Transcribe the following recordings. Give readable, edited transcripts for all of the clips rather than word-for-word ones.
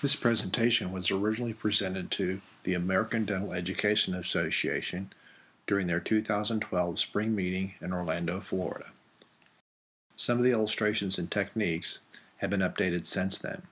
This presentation was originally presented to the American Dental Education Association during their 2012 spring meeting in Orlando, Florida. Some of the illustrations and techniques have been updated since then.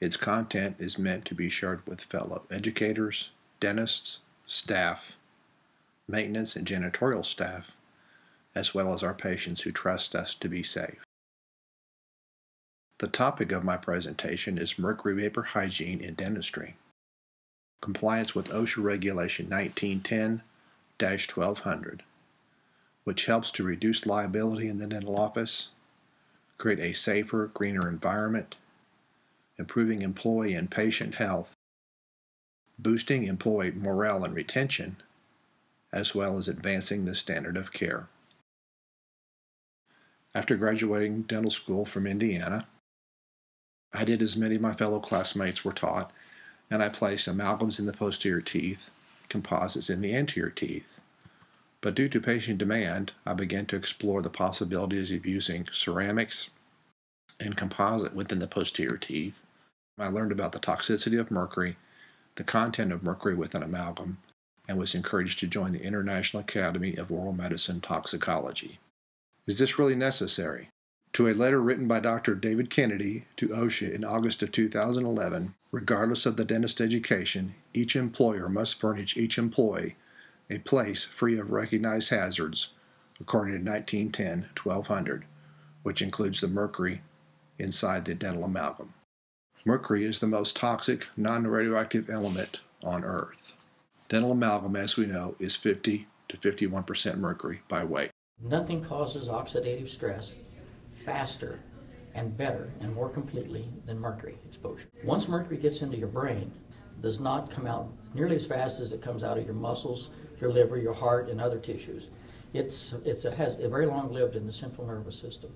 Its content is meant to be shared with fellow educators, dentists, staff, maintenance and janitorial staff, as well as our patients who trust us to be safe. The topic of my presentation is mercury vapor hygiene in dentistry. Compliance with OSHA Regulation 1910-1200, which helps to reduce liability in the dental office, create a safer, greener environment, improving employee and patient health, boosting employee morale and retention, as well as advancing the standard of care. After graduating dental school from Indiana, I did as many of my fellow classmates were taught, and I placed amalgams in the posterior teeth, composites in the anterior teeth. But due to patient demand, I began to explore the possibilities of using ceramics and composite within the posterior teeth. I learned about the toxicity of mercury, the content of mercury within amalgam, and was encouraged to join the International Academy of Oral Medicine Toxicology. Is this really necessary? To a letter written by Dr. David Kennedy to OSHA in August of 2011, regardless of the dentist education, each employer must furnish each employee a place free of recognized hazards, according to 1910-1200, which includes the mercury inside the dental amalgam. Mercury is the most toxic, non-radioactive element on Earth. Dental amalgam, as we know, is 50 to 51% mercury by weight. Nothing causes oxidative stress faster and better and more completely than mercury exposure. Once mercury gets into your brain, it does not come out nearly as fast as it comes out of your muscles, your liver, your heart, and other tissues. It has a very long-lived in the central nervous system.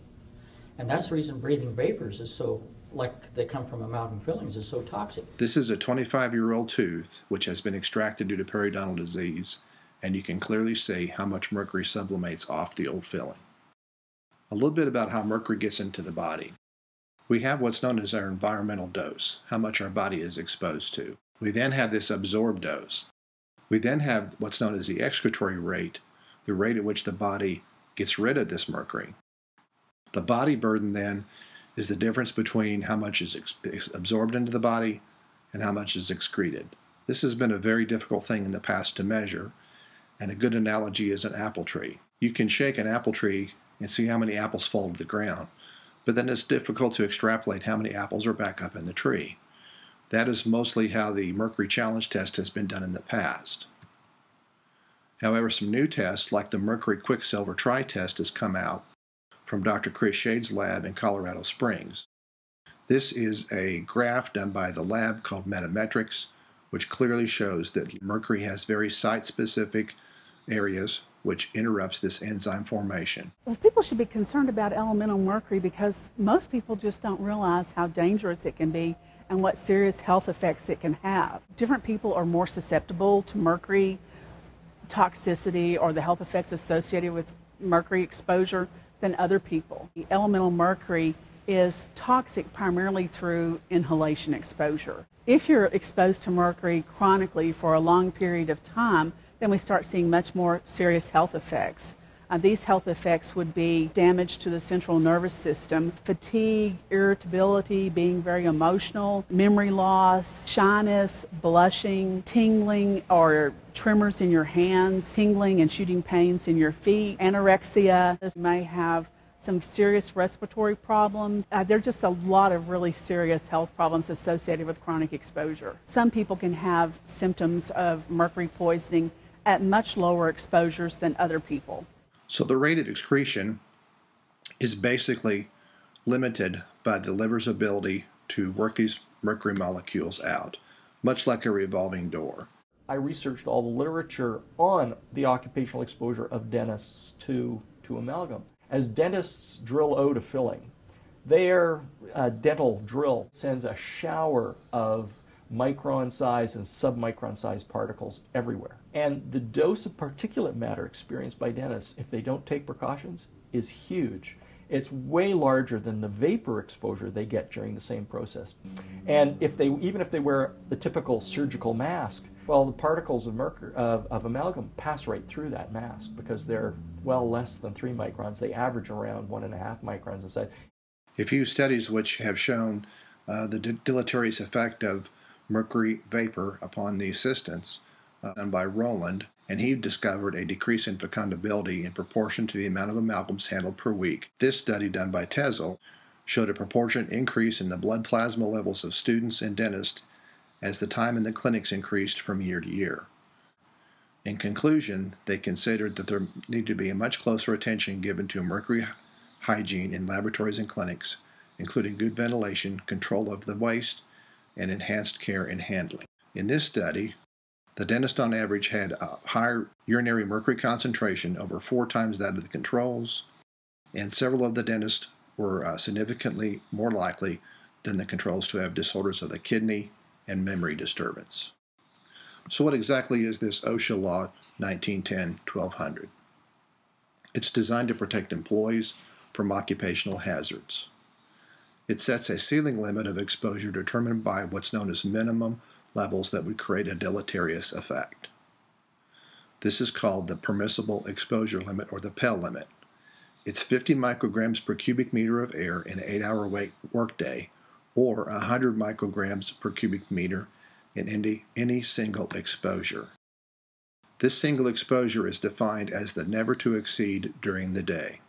And that's the reason breathing vapors is so, like they come from amalgam fillings, is so toxic. This is a 25-year-old tooth which has been extracted due to periodontal disease, and you can clearly see how much mercury sublimates off the old filling. A little bit about how mercury gets into the body. We have what's known as our environmental dose, how much our body is exposed to. We then have this absorbed dose. We then have what's known as the excretory rate, the rate at which the body gets rid of this mercury. The body burden then is the difference between how much is absorbed into the body and how much is excreted. This has been a very difficult thing in the past to measure, and a good analogy is an apple tree. You can shake an apple tree and see how many apples fall to the ground, but then it's difficult to extrapolate how many apples are back up in the tree. That is mostly how the mercury challenge test has been done in the past. However, some new tests like the mercury quicksilver tri-test has come out from Dr. Chris Shade's lab in Colorado Springs. This is a graph done by the lab called Metametrics, which clearly shows that mercury has very site-specific areas which interrupts this enzyme formation. Well, people should be concerned about elemental mercury because most people just don't realize how dangerous it can be and what serious health effects it can have. Different people are more susceptible to mercury toxicity or the health effects associated with mercury exposure than other people. The elemental mercury is toxic primarily through inhalation exposure. If you're exposed to mercury chronically for a long period of time, then we start seeing much more serious health effects. These health effects would be damage to the central nervous system, fatigue, irritability, being very emotional, memory loss, shyness, blushing, tingling or tremors in your hands, tingling and shooting pains in your feet, anorexia. This may have some serious respiratory problems. There are just a lot of really serious health problems associated with chronic exposure. Some people can have symptoms of mercury poisoning at much lower exposures than other people. So the rate of excretion is basically limited by the liver's ability to work these mercury molecules out, much like a revolving door. I researched all the literature on the occupational exposure of dentists to amalgam. As dentists drill O to filling, their dental drill sends a shower of micron size and submicron size particles everywhere. And the dose of particulate matter experienced by dentists, if they don't take precautions, is huge. It's way larger than the vapor exposure they get during the same process. And even if they wear the typical surgical mask, well, the particles of mercury of amalgam pass right through that mask because they're well less than 3 microns. They average around 1.5 microns in size. A few studies which have shown the deleterious effect of mercury vapor upon the assistants done by Rowland, and he discovered a decrease in fecundability in proportion to the amount of amalgams handled per week. This study done by Tezel showed a proportionate increase in the blood plasma levels of students and dentists as the time in the clinics increased from year to year. In conclusion, they considered that there needed to be a much closer attention given to mercury hygiene in laboratories and clinics, including good ventilation, control of the waste, and enhanced care and handling. In this study, the dentist on average had a higher urinary mercury concentration, over 4 times that of the controls, and several of the dentists were significantly more likely than the controls to have disorders of the kidney and memory disturbance. So what exactly is this OSHA Law 1910-1200? It's designed to protect employees from occupational hazards. It sets a ceiling limit of exposure determined by what's known as minimum levels that would create a deleterious effect. This is called the permissible exposure limit, or the PEL limit. It's 50 micrograms per cubic meter of air in an 8-hour workday, or 100 micrograms per cubic meter in any single exposure. This single exposure is defined as the never to exceed during the day.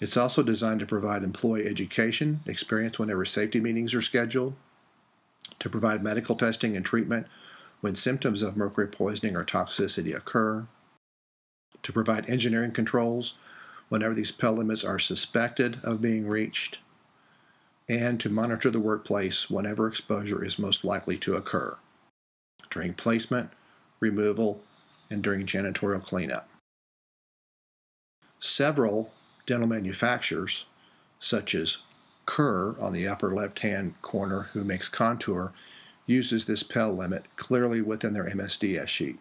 It's also designed to provide employee education, experience whenever safety meetings are scheduled, to provide medical testing and treatment when symptoms of mercury poisoning or toxicity occur, to provide engineering controls whenever these PEL limits are suspected of being reached, and to monitor the workplace whenever exposure is most likely to occur, during placement, removal, and during janitorial cleanup. Several dental manufacturers, such as Kerr on the upper left-hand corner, who makes Contour, uses this PEL limit clearly within their MSDS sheet.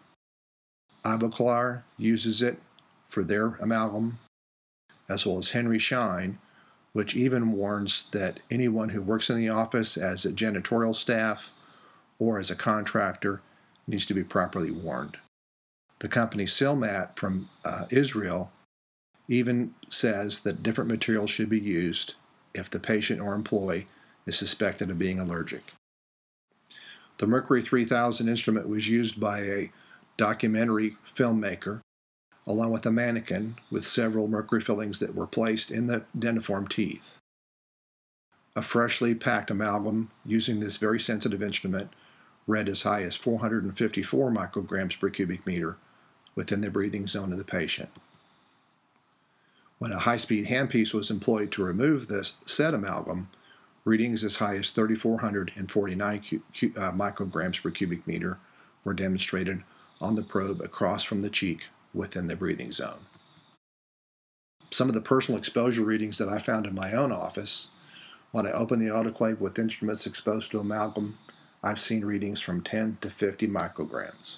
Ivoclar uses it for their amalgam, as well as Henry Schein, which even warns that anyone who works in the office as a janitorial staff or as a contractor needs to be properly warned. The company Silmat from Israel even says that different materials should be used if the patient or employee is suspected of being allergic. The Mercury 3000 instrument was used by a documentary filmmaker, along with a mannequin with several mercury fillings that were placed in the dentiform teeth. A freshly packed amalgam using this very sensitive instrument read as high as 454 micrograms per cubic meter within the breathing zone of the patient. When a high-speed handpiece was employed to remove this said amalgam, readings as high as 3,449 micrograms per cubic meter were demonstrated on the probe across from the cheek within the breathing zone. Some of the personal exposure readings that I found in my own office, when I opened the autoclave with instruments exposed to amalgam, I've seen readings from 10 to 50 micrograms.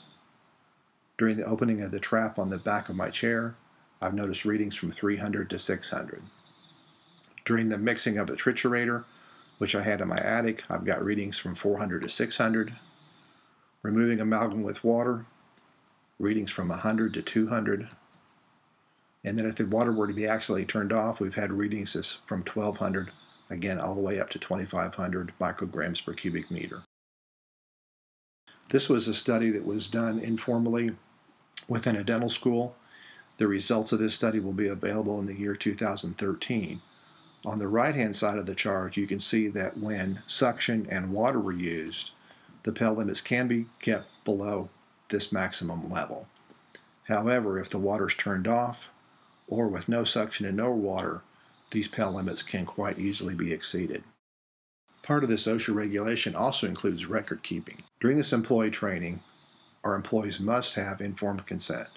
During the opening of the trap on the back of my chair, I've noticed readings from 300 to 600. During the mixing of the triturator, which I had in my attic, I've got readings from 400 to 600. Removing amalgam with water, readings from 100 to 200. And then if the water were to be accidentally turned off, we've had readings from 1,200, again, all the way up to 2,500 micrograms per cubic meter. This was a study that was done informally within a dental school. The results of this study will be available in the year 2013. On the right-hand side of the chart, you can see that when suction and water were used, the PEL limits can be kept below this maximum level. However, if the water is turned off, or with no suction and no water, these PEL limits can quite easily be exceeded. Part of this OSHA regulation also includes record keeping. During this employee training, our employees must have informed consent.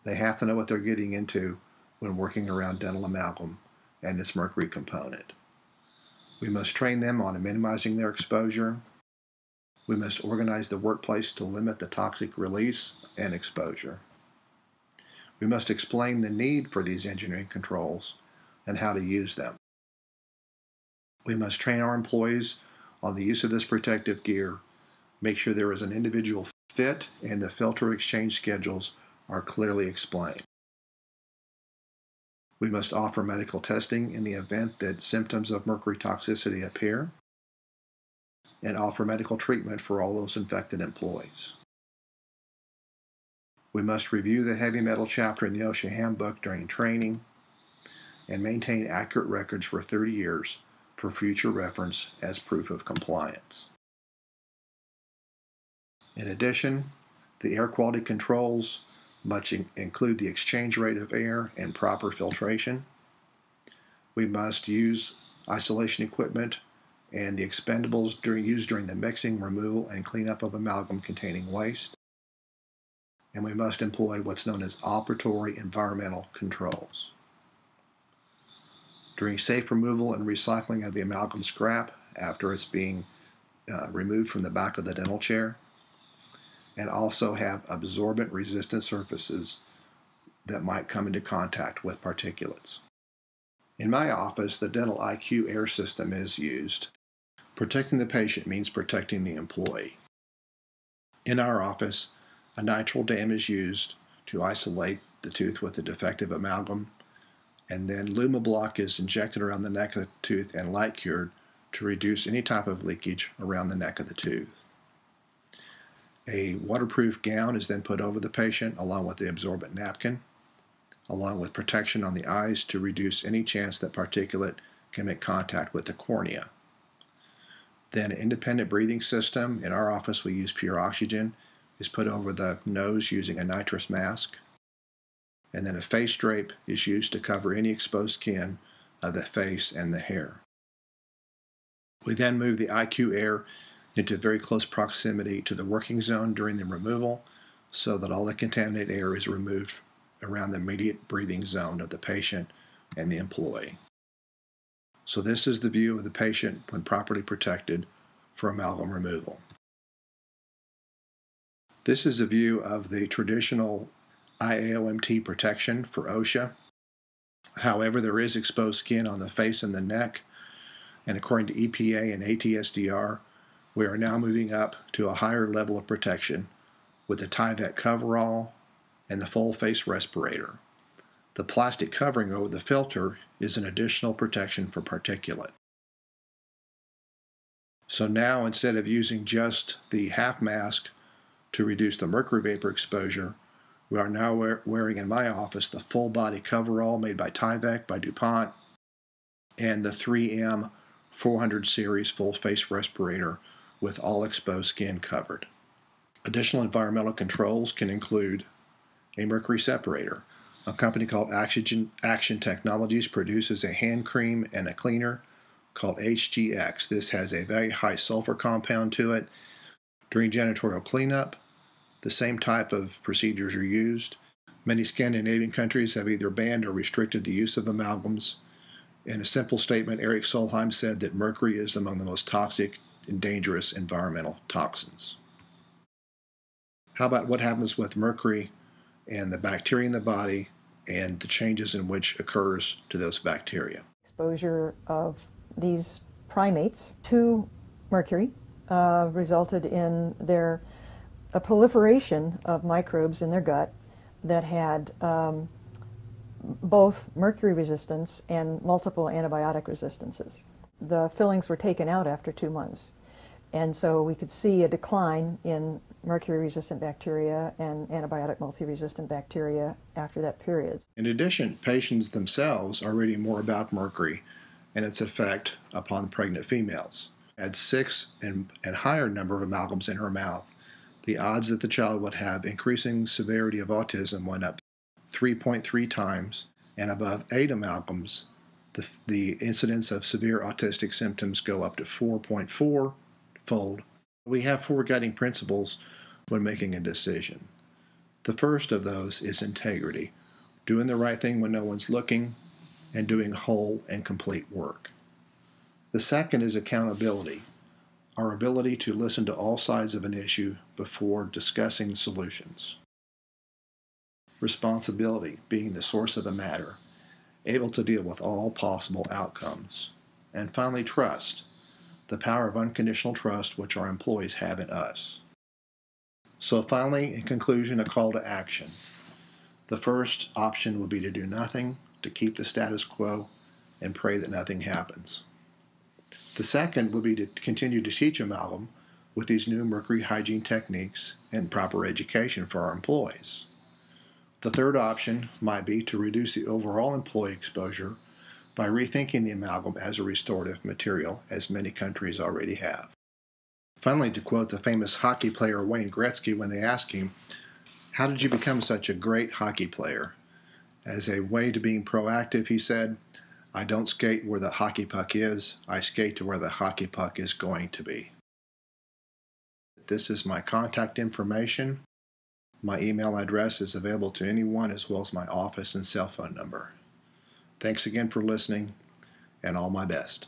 They have to know what they're getting into when working around dental amalgam and its mercury component. We must train them on minimizing their exposure. We must organize the workplace to limit the toxic release and exposure. We must explain the need for these engineering controls and how to use them. We must train our employees on the use of this protective gear, make sure there is an individual fit, and the filter exchange schedules are clearly explained. We must offer medical testing in the event that symptoms of mercury toxicity appear, and offer medical treatment for all those infected employees. We must review the heavy metal chapter in the OSHA handbook during training and maintain accurate records for 30 years for future reference as proof of compliance. In addition, the air quality controls must include the exchange rate of air and proper filtration. We must use isolation equipment and the expendables used during the mixing, removal, and cleanup of amalgam containing waste. And we must employ what's known as operatory environmental controls. During safe removal and recycling of the amalgam scrap after it's being removed from the back of the dental chair, and also have absorbent resistant surfaces that might come into contact with particulates. In my office, the dental IQ air system is used. Protecting the patient means protecting the employee. In our office, a nitrile dam is used to isolate the tooth with the defective amalgam, and then Lumablock is injected around the neck of the tooth and light cured to reduce any type of leakage around the neck of the tooth. A waterproof gown is then put over the patient along with the absorbent napkin, along with protection on the eyes to reduce any chance that particulate can make contact with the cornea. Then an independent breathing system, in our office we use pure oxygen, is put over the nose using a nitrous mask. And then a face drape is used to cover any exposed skin of the face and the hair. We then move the IQ air into very close proximity to the working zone during the removal so that all the contaminated air is removed around the immediate breathing zone of the patient and the employee. So this is the view of the patient when properly protected for amalgam removal. This is a view of the traditional IAOMT protection for OSHA. However, there is exposed skin on the face and the neck, and according to EPA and ATSDR, we are now moving up to a higher level of protection with the Tyvek coverall and the full face respirator. The plastic covering over the filter is an additional protection for particulate. So now, instead of using just the half mask to reduce the mercury vapor exposure, we are now wearing in my office the full body coverall made by Tyvek by DuPont and the 3M 400 series full face respirator with all exposed skin covered. Additional environmental controls can include a mercury separator. A company called Action Technologies produces a hand cream and a cleaner called HGX. This has a very high sulfur compound to it. During janitorial cleanup, the same type of procedures are used. Many Scandinavian countries have either banned or restricted the use of amalgams. In a simple statement, Eric Solheim said that mercury is among the most toxic and dangerous environmental toxins. How about what happens with mercury and the bacteria in the body and the changes in which occurs to those bacteria? Exposure of these primates to mercury resulted in a proliferation of microbes in their gut that had both mercury resistance and multiple antibiotic resistances. The fillings were taken out after 2 months, and so we could see a decline in mercury-resistant bacteria and antibiotic multi-resistant bacteria after that period. In addition, patients themselves are reading more about mercury and its effect upon pregnant females. At 6 and higher number of amalgams in her mouth, the odds that the child would have increasing severity of autism went up 3.3 times, and above 8 amalgams, the incidence of severe autistic symptoms go up to 4.4-fold. We have 4 guiding principles when making a decision. The first of those is integrity, doing the right thing when no one's looking, and doing whole and complete work. The second is accountability, our ability to listen to all sides of an issue before discussing solutions. Responsibility, being the source of the matter, able to deal with all possible outcomes. And finally, trust, the power of unconditional trust which our employees have in us. So finally, in conclusion, a call to action. The first option would be to do nothing, to keep the status quo, and pray that nothing happens. The second would be to continue to teach amalgam with these new mercury hygiene techniques and proper education for our employees. The third option might be to reduce the overall employee exposure by rethinking the amalgam as a restorative material, as many countries already have. Finally, to quote the famous hockey player Wayne Gretzky when they asked him, "How did you become such a great hockey player?" As a way to being proactive, he said, "I don't skate where the hockey puck is, I skate to where the hockey puck is going to be." This is my contact information. My email address is available to anyone, as well as my office and cell phone number. Thanks again for listening, and all my best.